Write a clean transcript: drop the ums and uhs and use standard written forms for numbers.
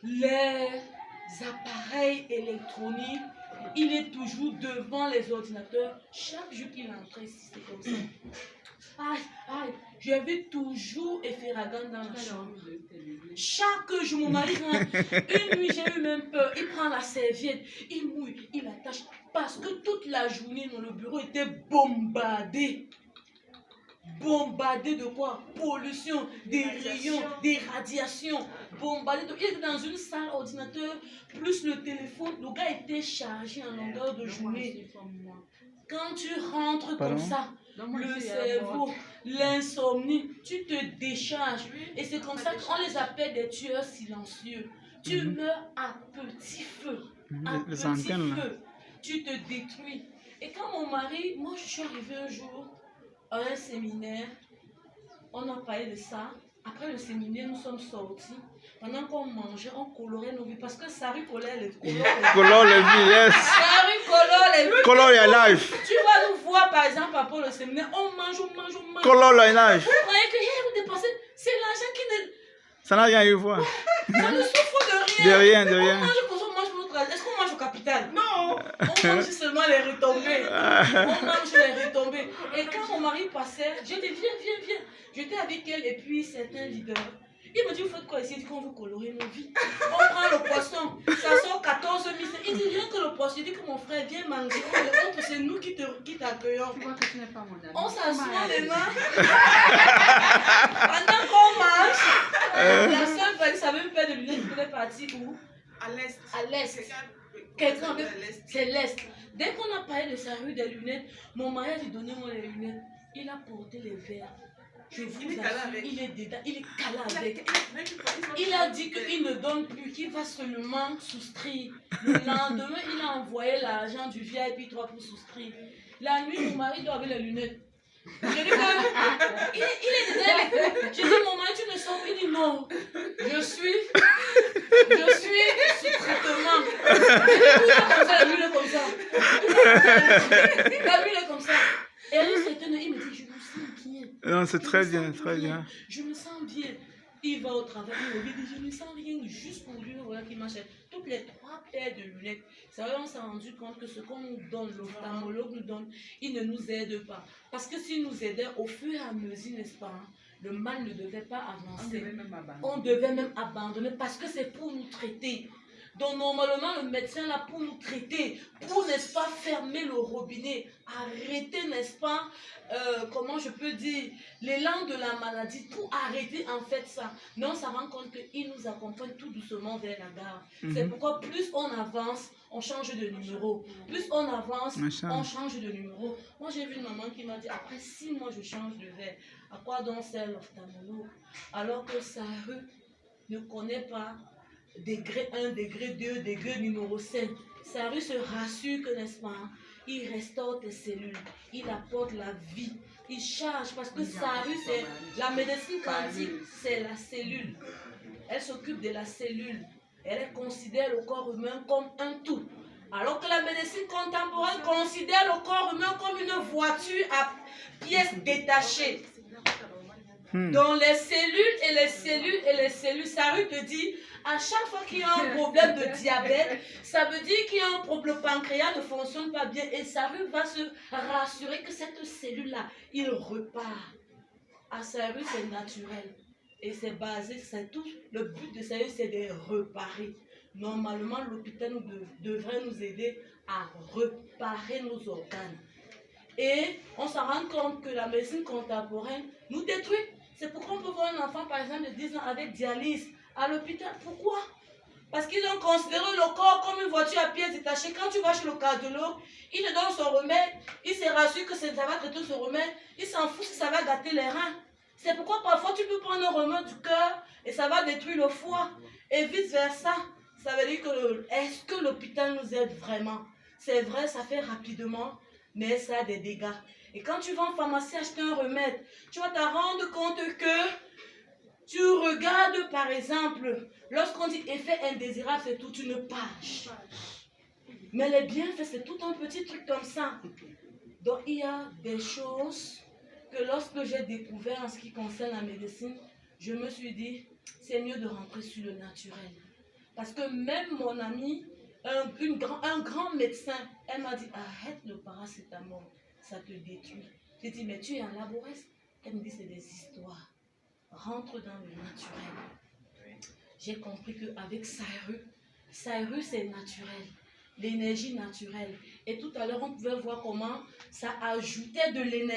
les appareils électroniques, il est toujours devant les ordinateurs. Chaque jour qu'il entre ici, c'est comme ça. Aïe, aïe, je vais toujours Eferagan dans la chambre. Chaque jour, mon mari rentre. Une nuit, j'ai eu même peur. Il prend la serviette, il mouille, il attache. Parce que toute la journée, dans le bureau était bombardé. Bombardé de quoi? Pollution, des rayons, des radiations. Bombardé de... Il était dans une salle ordinateur, plus le téléphone. Le gars était chargé en longueur de journée. Quand tu rentres comme ça, le cerveau, l'insomnie, tu te décharges. Et c'est comme ça qu'on les appelle des tueurs silencieux. Tu meurs à petit feu. À petit feu. Tu te détruis. Et quand mon mari, moi je suis arrivée un jour à un séminaire, on a parlé de ça. Après le séminaire, nous sommes sortis. Pendant qu'on mangeait, on colorait nos vies. Parce que Sari colore les vies. Colore les vies, yes. Sari colore les vies. Colore your life. Tu vas nous voir, par exemple, après le séminaire, on mange, on mange, on mange. Colore your life. Vous croyez que vous dépensez, c'est l'argent qui ne... Ça n'a rien à voir. Ça ne souffre de rien. De rien, de rien. On mange comme ça, on mange pour notre argent. Est-ce qu'on mange au capital? Non. On mange seulement les retombées. On mange les retombées. Et quand mon mari passait, j'ai dit, viens. J'étais avec elle et puis certains leaders. Il me dit, vous faites quoi ici? Il dit qu'on veut colorer nos vies. On prend le poisson, ça sort 14 000. Il dit, rien que le poisson. Il dit que mon frère vient manger. C'est nous qui t'accueillons. On s'assoit les mains. Pendant qu'on mange, la seule personne qui savait me faire de lunettes, il est parti où? À l'est. À l'est. Quelqu'un veut... C'est l'est. Dès qu'on a parlé de sa rue des lunettes, mon mari a dit, donnez-moi les lunettes. Il a porté les verres. Je vous assure, il est dedans, il est calé avec. Il a dit qu'il ne donne plus, qu'il va seulement souscrire. Le lendemain, il a envoyé l'argent du VIP 3 pour souscrire. La nuit, mon mari doit avoir les lunettes. Je dis que, il est dedans. Je dis, mon mari, tu ne sors plus. Il dit non. Je suis sous traitement. La nuit, il est comme ça. La nuit, il est comme ça. Et lui, il me dit, je me sens bien. Non, c'est très bien, très bien. Je me sens bien. Il va au travail, il me dit, je ne sens rien, juste pour lui, voilà qu'il m'achète toutes les 3 paires de lunettes. C'est vrai, on s'est rendu compte que ce qu'on nous donne, l'ophtalmologue nous donne, il ne nous aide pas. Parce que s'il nous aidait au fur et à mesure, n'est-ce pas, le mal ne devait pas avancer. On devait même abandonner parce que c'est pour nous traiter. Donc normalement le médecin là pour nous traiter, pour n'est-ce pas fermer le robinet, arrêter n'est-ce pas, comment je peux dire, l'élan de la maladie, pour arrêter en fait ça. Mais on se rend compte qu'il nous accompagne tout doucement vers la gare. C'est pourquoi plus on avance, on change de numéro. Plus on avance, on change de numéro. Moi j'ai vu une maman qui m'a dit, après 6 mois je change de verre. À quoi donc sert l'ophtalmologue? Alors que sa rue ne connaît pas degré 1, degré 2, degré numéro 5. Sa rue se rassure que, n'est-ce pas, il restaure tes cellules, il apporte la vie, il charge, parce que sa rue, c'est la médecine quantique, c'est la cellule. Elle s'occupe de la cellule. Elle considère le corps humain comme un tout. Alors que la médecine contemporaine considère le corps humain comme une voiture à pièces détachées. Dans les cellules et les cellules et les cellules, sa rue te dit, à chaque fois qu'il y a un problème de diabète, ça veut dire qu'il y a un problème, le pancréas ne fonctionne pas bien et sa rue va se rassurer que cette cellule-là, il repart. À sa rue, c'est naturel et c'est basé, c'est tout. Le but de sa rue, c'est de réparer. Normalement, l'hôpital devrait nous aider à réparer nos organes. Et on s'en rend compte que la médecine contemporaine nous détruit. C'est pourquoi on peut voir un enfant, par exemple, de 10 ans avec dialyse à l'hôpital. Pourquoi? Parce qu'ils ont considéré le corps comme une voiture à pièces détachées. Quand tu vas chez le cardiologue, il te donne son remède, il se rassure que ça va traiter son remède, il s'en fout si ça va gâter les reins. C'est pourquoi parfois tu peux prendre un remède du cœur et ça va détruire le foie. Et vice versa. Ça veut dire que est-ce que l'hôpital nous aide vraiment? C'est vrai, ça fait rapidement, mais ça a des dégâts. Et quand tu vas en pharmacie acheter un remède, tu vas te rendre compte que tu regardes par exemple, lorsqu'on dit effet indésirable, c'est toute une page. Mais les bienfaits, c'est tout un petit truc comme ça. Donc il y a des choses que lorsque j'ai découvert en ce qui concerne la médecine, je me suis dit, c'est mieux de rentrer sur le naturel. Parce que même mon ami, un grand médecin, elle m'a dit, arrête le paracétamol, ça te détruit. J'ai dit, mais tu es en laboresse. Elle me dit, c'est des histoires. Rentre dans le naturel. J'ai compris qu'avec Saïru c'est naturel. L'énergie naturelle. Et tout à l'heure, on pouvait voir comment ça ajoutait de l'énergie.